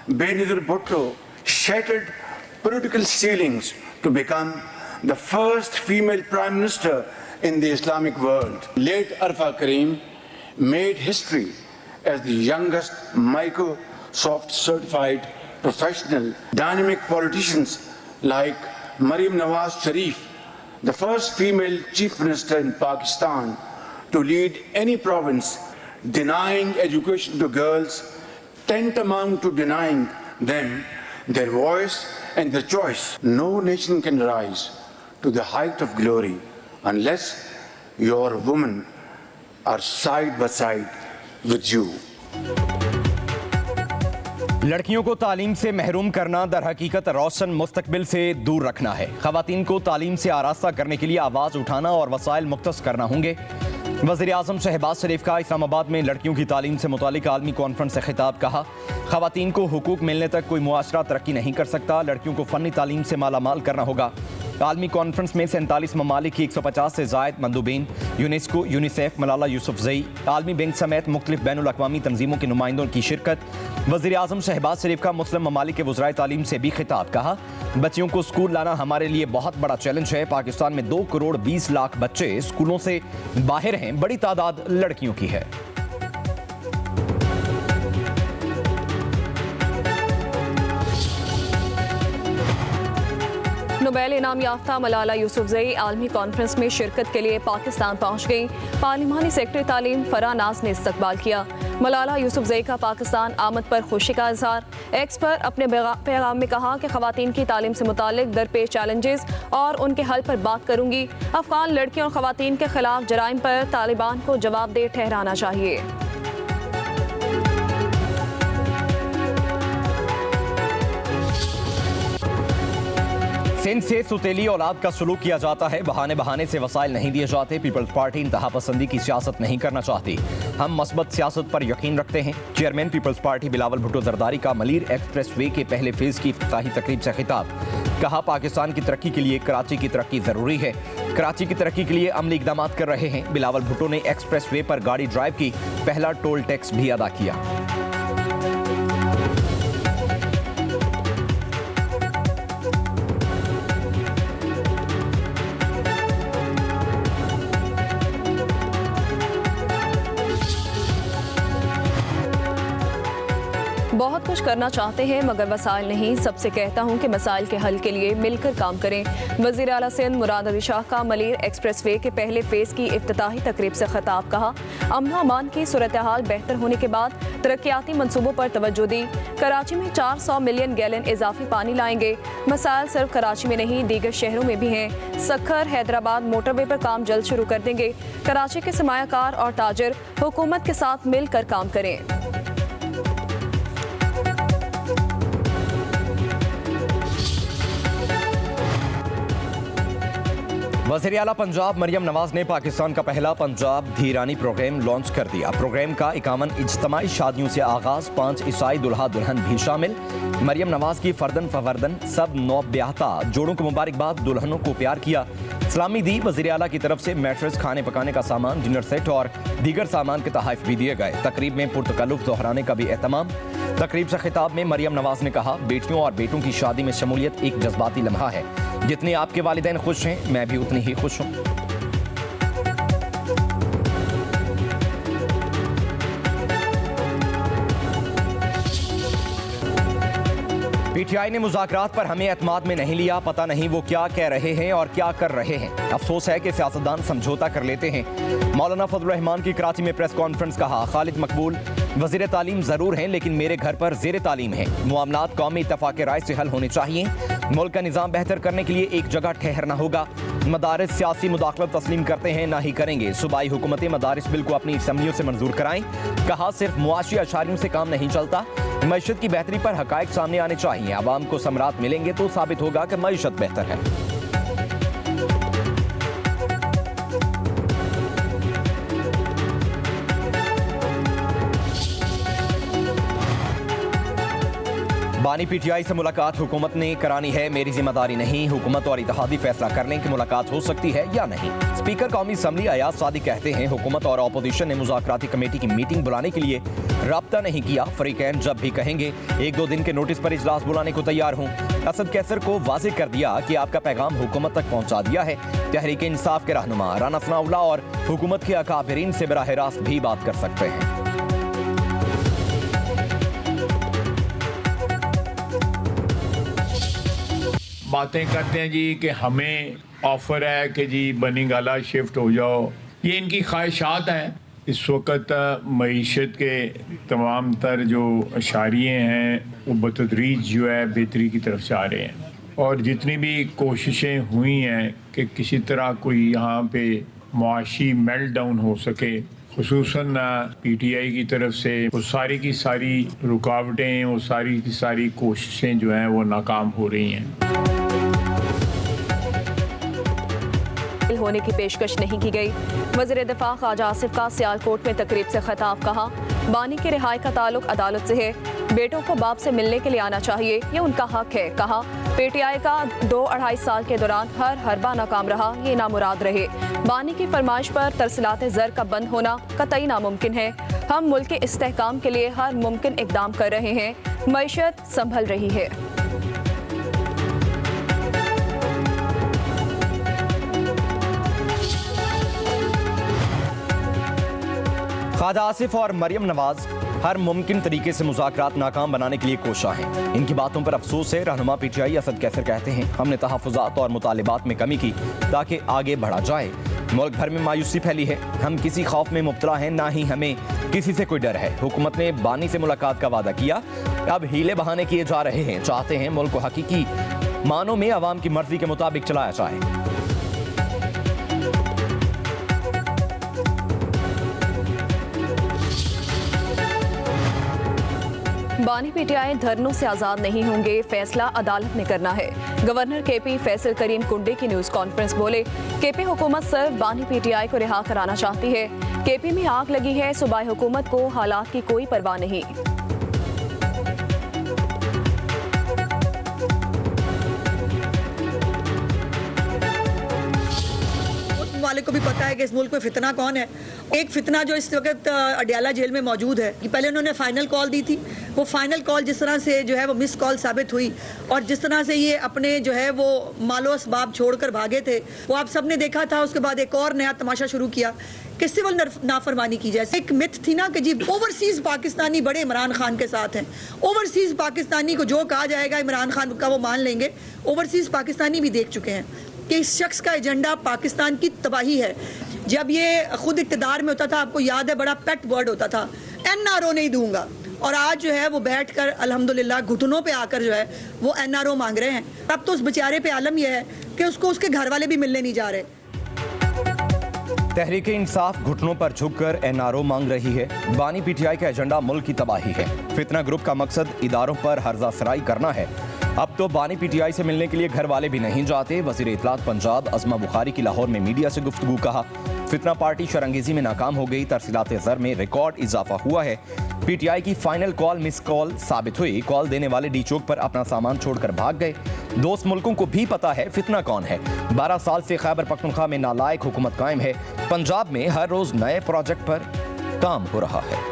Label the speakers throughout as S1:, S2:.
S1: Benazir Bhutto shattered political ceilings to become the first female prime minister in the Islamic world. Late Arfa Karim made history as the youngest Microsoft certified professional. Dynamic politicians like Maryam Nawaz Sharif, the first female chief minister in Pakistan to lead any province, denying education to girls, tantamount to denying them their voice and their choice. No nation can rise to the height of glory unless your women are side by side with you.
S2: लड़कियों को तालीम से महरूम करना दर हकीकत रोशन मुस्तकबिल से दूर रखना है। ख़वातीन को तालीम से आरास्ता करने के लिए आवाज़ उठाना और वसाइल मुख्तस करना होंगे। वज़ीर-ए-आज़म शहबाज शरीफ का इस्लामाबाद में लड़कियों की तालीम से मुतालिक आलमी कॉन्फ्रेंस से खिताब। कहा, ख़वातीन को हुकूक मिलने तक कोई मुआशरा तरक्की नहीं कर सकता। लड़कियों को फ़नी तालीम से माला माल करना होगा। आलमी कॉन्फ्रेंस में 47 ममालिक की 150 से ज़ायद मंदूबीन, यूनेस्को, यूनिसेफ, मलाला यूसुफजई, आलमी बैंक समेत मुख्तलिफ बैनुल अक़वामी तंजीमों के नुमाइंदों की शिरकत। वज़ीर-ए-आज़म शहबाज शरीफ का मुस्लिम ममालिक के वज़राए तालीम से भी खिताब। कहा, बच्चियों को स्कूल लाना हमारे लिए बहुत बड़ा चैलेंज है। पाकिस्तान में 2 करोड़ 20 लाख बच्चे स्कूलों से बाहर हैं। बड़ी तादाद लड़कियों की है।
S3: नोबेल इनाम याफ्ता मलाला यूसुफजई आलमी कॉन्फ्रेंस में शिरकत के लिए पाकिस्तान पहुंच गई। पार्लिमानी सेक्रेटरी तालीम फराह नाज ने इस्तकबाल किया। मलाला यूसुफजई का पाकिस्तान आमद पर खुशी का इजहार। एक्स पर अपने पैगाम में कहा कि ख़वातीन की तालीम से मुतालिक दरपेश चैलेंजेस और उनके हल पर बात करूंगी। अफगान लड़कियों और ख़वातीन के खिलाफ जराइम पर तालिबान को जवाबदेह ठहराना चाहिए।
S2: सिंध से सुतेली औलाद का सलूक किया जाता है। बहाने बहाने से वसाइल नहीं दिए जाते। पीपल्स पार्टी इंतहा पसंदी की सियासत नहीं करना चाहती। हम मस्बत सियासत पर यकीन रखते हैं। Chairman Peoples Party Bilawal Bhutto Zardari का मलीर एक्सप्रेस वे के पहले फेज की इफ्तिताही तकरीब से खिताब। कहा, पाकिस्तान की तरक्की के लिए कराची की तरक्की जरूरी है। कराची की तरक्की के लिए अमली इकदाम कर रहे हैं। बिलावल भुट्टो ने एक्सप्रेस वे पर गाड़ी ड्राइव की। पहला टोल टैक्स भी अदा किया।
S3: बहुत कुछ करना चाहते हैं मगर वसाइल नहीं। सबसे कहता हूं कि मसाइल के हल के लिए मिलकर काम करें। वज़ीर आला सिंध मुराद अली शाह का मलीर एक्सप्रेस वे के पहले फेज की इफ्तिताही तकरीब से खिताब। कहा, अमन अमान की सूरत हाल बेहतर होने के बाद तरक्याती मनसूबों पर तवज्जो दी। कराची में 400 मिलियन गैलन इजाफी पानी लाएंगे। मसाइल सिर्फ कराची में नहीं दीगर शहरों में भी हैं। सक्खर हैदराबाद मोटरवे पर काम जल्द शुरू कर देंगे। कराची के सरमायाकार और ताजर हुकूमत के साथ मिलकर काम करें।
S2: वज़ीर आला पंजाब मरियम नवाज ने पाकिस्तान का पहला पंजाब धीरानी प्रोग्राम लॉन्च कर दिया। प्रोग्राम का 51 इज्तमाई शादियों से आगाज, 5 ईसाई दुल्हा दुल्हन भी शामिल। मरियम नवाज की फर्दन फवर्दन सब नौ ब्याहता जोड़ों को मुबारकबाद, दुल्हनों को प्यार किया, सलामी दी। वज़ीर आला की तरफ से मैट्रेस, खाने पकाने का सामान, डिनर सेट और दीगर सामान के तोहफे भी दिए गए। तकरीब में पुरतकल्लुफ़ दोहराने का भी एहतमाम। तकरीब से खिताब में मरियम नवाज ने कहा, बेटियों और बेटों की शादी में शमूलियत एक जज्बाती लम्हा है। जितने आपके वालिदैन खुश हैं, मैं भी उतनी ही खुश हूं। पीटीआई ने मुज़ाकरात पर हमें एतमाद में नहीं लिया। पता नहीं वो क्या कह रहे हैं और क्या कर रहे हैं। अफसोस है कि सियासतदान समझौता कर लेते हैं। मौलाना फजल रहमान की कराची में प्रेस कॉन्फ्रेंस। कहा, खालिद मकबूल वज़ीर तालीम ज़रूर हैं लेकिन मेरे घर पर ज़ेर तालीम है। मामलात कौमी इत्तफ़ाक़ राय से हल होने चाहिए। मुल्क का निज़ाम बेहतर करने के लिए एक जगह ठहरना होगा। मदारिस सियासी मुदाखलत तस्लीम करते हैं, ना ही करेंगे। सूबाई हुकूमतें मदारिस बिल को अपनी असम्बलियों से मंजूर कराएं। कहा, सिर्फ मुआशी अशारियों से काम नहीं चलता। मईशत की बेहतरी पर हक़ाइक़ सामने आने चाहिए। आवाम को समरात मिलेंगे तो साबित होगा कि मईशत बेहतर है। बानी पीटीआई से मुलाकात हुकूमत ने करानी है, मेरी जिम्मेदारी नहीं। हुकूमत और इत्तेहादी फैसला कर लें कि मुलाकात हो सकती है या नहीं। स्पीकर कौमी असम्बली अयाज सादिक कहते हैं हुकूमत और अपोजिशन ने मुज़ाकराती कमेटी की मीटिंग बुलाने के लिए राब्ता नहीं किया। फरीकैन जब भी कहेंगे 1-2 दिन के नोटिस पर इजलास बुलाने को तैयार हूँ। असद कैसर को वाज़ेह कर दिया कि आपका पैगाम हुकूमत तक पहुँचा दिया है। तहरीक इंसाफ के रहनुमा राना सनाउल्लाह और हुकूमत के अकाबिरीन से बराह रास्त भी बात कर सकते हैं।
S4: बातें करते हैं जी कि हमें ऑफर है कि जी बनी गाला शिफ्ट हो जाओ। ये इनकी ख्वाहिशात हैं। इस वक्त मईशत के तमाम तर जो अशारिये हैं वो बतदरीज जो है बेहतरी की तरफ जा रहे हैं, और जितनी भी कोशिशें हुई हैं कि किसी तरह कोई यहाँ पे मुआशी मेल्ट डाउन हो सके, खुसूसन पीटीआई की तरफ से, वो सारी की सारी रुकावटें, वो सारी की सारी कोशिशें जो हैं वो नाकाम हो रही हैं।
S3: होने की पेशकश नहीं की गई। वज़ीर दिफा ख्वाजा आसिफ का सियालकोट में तकरीब से खिताब। कहा बानी की रिहाई का ताल्लुक अदालत से है, बेटों को बाप से मिलने के लिए आना चाहिए, ये उनका हक है। कहा पीटीआई का 2-2.5 साल के दौरान हर हरबा नाकाम रहा, ये नामुराद रहे। बानी की फरमाइश पर तरसीलात ज़र का बंद होना कतई नामुमकिन है। हम मुल्क के इस्तेहकाम के लिए हर मुमकिन इकदाम कर रहे हैं। मईशत संभल रही है।
S2: ख्वाजा आसिफ और मरियम नवाज हर मुमकिन तरीके से मुज़ाकरात नाकाम बनाने के लिए कोशा हैं। इनकी बातों पर अफसोस है। रहनुमा पीटीआई असद कैसर कहते हैं हमने तहफ़्फ़ुज़ात और मुतालिबात में कमी की ताकि आगे बढ़ा जाए। मुल्क भर में मायूसी फैली है। हम किसी खौफ में मुब्तला हैं, ना ही हमें किसी से कोई डर है। हुकूमत ने बानी से मुलाकात का वादा किया, अब हीले बहाने किए जा रहे हैं। चाहते हैं मुल्क को हकीकी मानों में अवाम की मर्जी के मुताबिक चलाया जाए।
S3: बानी पीटीआई धरनों से आज़ाद नहीं होंगे, फैसला अदालत ने करना है। गवर्नर केपी फैसल करीम कुंडे की न्यूज़ कॉन्फ्रेंस बोले केपी हुकूमत सिर्फ बानी पीटीआई को रिहा कराना चाहती है। केपी में आग लगी है, सूबाई हुकूमत को हालात की कोई परवाह नहीं।
S5: वाले को भी पता है कि इस मुल्क में फितना कौन है। एक फितना जो इस वक्त अडियाला जेल में मौजूद है कि पहले उन्होंने फाइनल कॉल दी थी, वो फाइनल कॉल जिस तरह से जो है वो मिस कॉल साबित हुई, और जिस तरह से ये अपने जो है वो मालो असबाब छोड़कर भागे थे, वो आप सब ने देखा था। उसके बाद एक और नया तमाशा शुरू किया कि सिविल नाफरमानी की जाए। एक मिथ थी ना कि जी ओवरसीज पाकिस्तानी बड़े इमरान खान के साथ हैं, ओवरसीज पाकिस्तानी को जो कहा जाएगा इमरान खान का वो मान लेंगे। ओवरसीज पाकिस्तानी भी देख चुके हैं कि इस शख्स का एजेंडा पाकिस्तान की तबाही है। जब ये खुद इक़्तिदार में होता था, आपको याद है, बड़ा पेट वर्ड होता था NRO नहीं दूंगा, और आज जो है वो बैठकर अल्हम्दुलिल्लाह घुटनों पे आकर जो है वो NRO मांग रहे हैं। अब तो उस बेचारे पे आलम यह है कि उसको उसके घर वाले भी मिलने नहीं जा रहे।
S2: तहरीक इंसाफ घुटनों पर झुककर NRO मांग रही है। बानी पीटीआई का एजेंडा मुल्क की तबाही है। फितना ग्रुप का मकसद इदारों पर हर्जा सराई करना है। अब तो बानी पीटीआई से मिलने के लिए घर वाले भी नहीं जाते। वज़ीर इत्तलात पंजाब अज़मा बुखारी की लाहौर में मीडिया से गुफ्तगू। कहा फितना पार्टी शरंगेजी में नाकाम हो गई, तरसीलात ज़र में रिकॉर्ड इजाफा हुआ है। पीटीआई की फाइनल कॉल मिस कॉल साबित हुई। कॉल देने वाले डी चौक पर अपना सामान छोड़कर भाग गए। दोस्त मुल्कों को भी पता है फितना कौन है। 12 साल से खैबर पख्तूनख्वा में नालायक हुकूमत कायम है। पंजाब में हर रोज नए प्रोजेक्ट पर काम हो रहा है।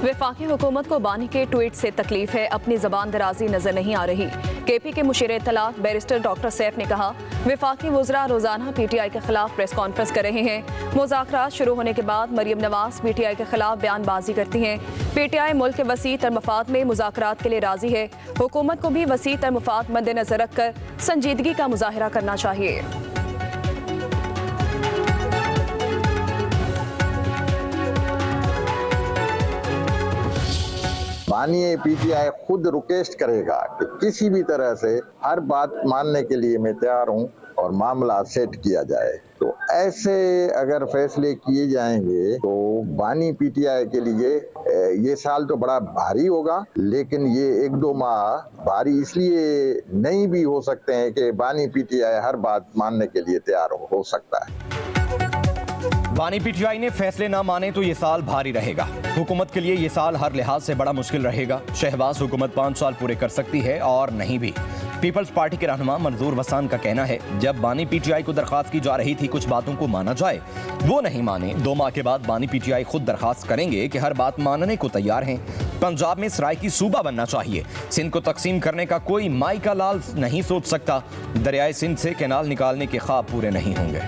S3: वफाकी हुकूमत को बानी के ट्वीट से तकलीफ है, अपनी जबान दराजी नजर नहीं आ रही। केपी के मुशीर इत्तलात बैरिस्टर डॉक्टर सैफ ने कहा वफाकी वज़रा रोजाना पीटीआई के खिलाफ प्रेस कॉन्फ्रेंस कर रहे हैं। मुज़ाकरात शुरू होने के बाद मरियम नवाज पीटीआई के खिलाफ बयानबाजी करती हैं। पीटीआई मुल्क के वसी तर मफाद में मुज़ाकरात के लिए राजी है। हुकूमत को भी वसी तर मफाद मद्देनजर रखकर संजीदगी का मुजाहिरा करना चाहिए।
S6: मानिए पीटीआई खुद रिक्वेस्ट करेगा कि किसी भी तरह से हर बात मानने के लिए मैं तैयार हूं और मामला सेट किया जाए। तो ऐसे अगर फैसले किए जाएंगे तो बानी पीटीआई के लिए ये साल तो बड़ा भारी होगा, लेकिन ये 1-2 माह भारी इसलिए नहीं भी हो सकते हैं कि बानी पीटीआई हर बात मानने के लिए तैयार हो सकता है।
S2: बानी पीटीआई ने फैसले ना माने तो ये साल भारी रहेगा। हुकूमत के लिए ये साल हर लिहाज से बड़ा मुश्किल रहेगा। शहबाज हुकूमत 5 साल पूरे कर सकती है और नहीं भी। पीपल्स पार्टी के रहनुमा मंजूर वसान का कहना है, जब बानी पीटीआई को दरखास्त की जा रही थी कुछ बातों को माना जाए, वो नहीं माने। 2 माह के बाद बानी पीटीआई खुद दरखास्त करेंगे कि हर बात मानने को तैयार हैं। पंजाब में सराइकी सूबा बनना चाहिए। सिंध को तकसीम करने का कोई माई का लाल नहीं सोच सकता। दरियाए सिंध से कैनाल निकालने के ख्वाब पूरे नहीं होंगे।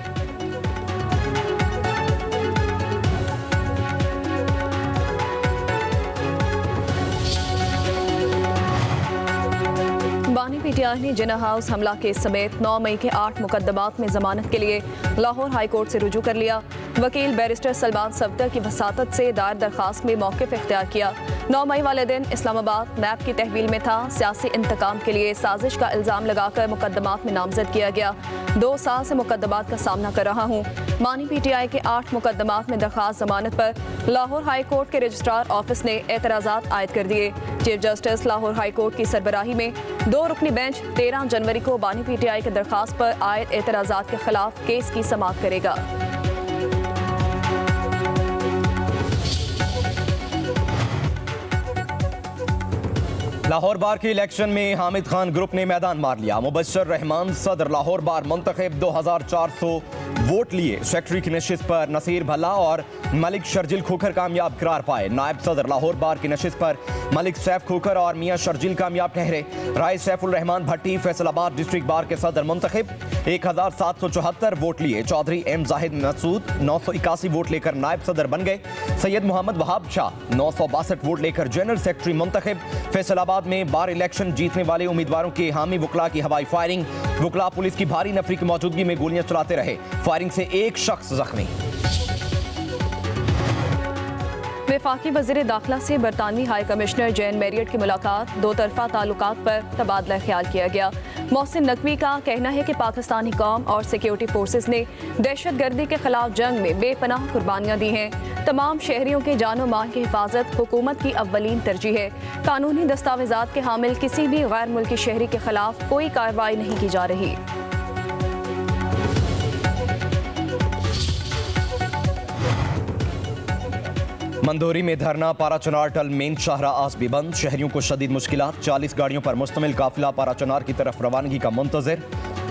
S3: बानी पीटीआई ने जिन्ना हाउस हमला केस समेत 9 मई के 8 मुकदमात में जमानत के लिए लाहौर हाई कोर्ट से रुजू कर लिया। वकील बैरिस्टर सलमान सफदर की वसातत से दायर दरखास्त में मौक़िफ़ इख्तियार किया। 9 मई वाले दिन इस्लामाबाद नैब की तहवील में था। सियासी इंतकाम के लिए साजिश का इल्ज़ाम लगाकर मुकदमात में नामजद किया गया। 2 साल से मुकदमात का सामना कर रहा हूँ। बानी पीटीआई के 8 मुकदमात में दरखास्त जमानत पर लाहौर हाई कोर्ट के रजिस्ट्रार ऑफिस ने एतराज़ात आयद कर दिए। Chief justice Lahore high court की सरबराही में 2 रुकनी बेंच 13 जनवरी को बानी पीटीआई की दरखास्त पर आयद एतराज़ात के खिलाफ केस की समाअत करेगा।
S2: लाहौर बार के इलेक्शन में हामिद खान ग्रुप ने मैदान मार लिया। मुबश्शिर रहमान सदर लाहौर बार मुंतखब 2400 वोट लिए। सेक्रेटरी की नशिस्त पर नसीर भल्ला और मलिक शर्जिल खोखर कामयाब करार पाए। नायब सदर लाहौर बार की नशिस्त पर मलिक सैफ खोखर और मियां शर्जिल कामयाब ठहरे। राय सैफुल रहमान भट्टी फैसलाबाद डिस्ट्रिक्ट बार के सदर मुंतखब 1774 वोट लिए। चौधरी एम जाहिद मसूद 981 वोट लेकर नायब सदर बन गए। सैयद मोहम्मद वहाब शाह 962 वोट लेकर जनरल सेक्रेटरी मुंतखब। फैसलाबाद में बार इलेक्शन जीतने वाले उम्मीदवारों के हामी वकला की हवाई फायरिंग। वकला पुलिस की भारी नफरी की मौजूदगी में गोलियां चलाते रहे। फायरिंग से एक शख्स जख्मी।
S3: वफाकी वज़ीर दाखिला से बरतानवी हाई कमिश्नर जैन मैरियट की मुलाकात। 2 तरफा ताल्लुकात पर तबादला ख्याल किया गया। मोहसिन नकवी का कहना है कि पाकिस्तानी कौम और सिक्योरिटी फोर्सेस ने दहशत गर्दी के खिलाफ जंग में बेपनाह कुर्बानियां दी हैं। तमाम शहरियों के जानो माल की हिफाजत हुकूमत की अव्वलीन तरजीह है। कानूनी दस्तावेजात के हामिल किसी भी गैर मुल्की शहरी के खिलाफ कोई कार्रवाई नहीं की जा रही।
S2: मंदोरी में धरना। पाराचनार टल मेन शाहरा आज भी बंद। शहरियों को शदीद मुश्किलात। 40 गाड़ियों पर मुश्तमिल काफिला पाराचनार की तरफ रवानगी का मुंतज़िर।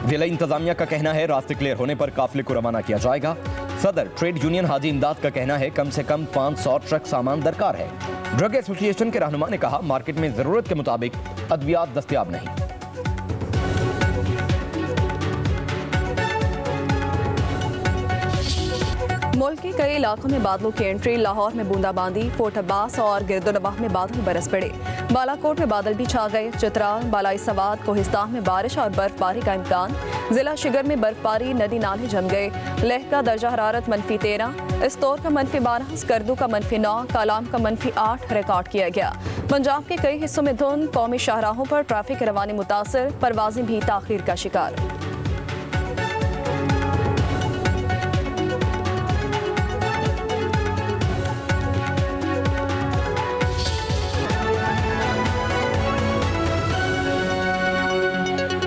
S2: जिला इंतजामिया का कहना है रास्ते क्लियर होने पर काफिले को रवाना किया जाएगा। सदर ट्रेड यूनियन हाजी इमदाद का कहना है कम से कम 500 ट्रक सामान दरकार है। ड्रग एसोसिएशन के रहनुमा ने कहा मार्केट में जरूरत के मुताबिक अद्वियात दस्तयाब नहीं।
S3: मुल्क के कई इलाकों में बादलों की एंट्री। लाहौर में बूंदाबांदी, फोर्ट अब्बास और गिरदोनवाह में बादल बरस पड़े। बालाकोट में बादल भी छा गए। चित्राल, बालाई सवाद, कोहिस्तान में बारिश और बर्फबारी का इम्कान। जिला शिगर में बर्फबारी, नदी नाले जम गए। लेह का दर्जा हरारत -13, इस्तौर का -12, स्कर्दू का -9, कालाम का -8 रिकॉर्ड किया गया। पंजाब के कई हिस्सों में धुंध। कौमी शाहराहों पर ट्रैफिक रवानी मुतासर, परवाजें भी ताखीर का शिकार।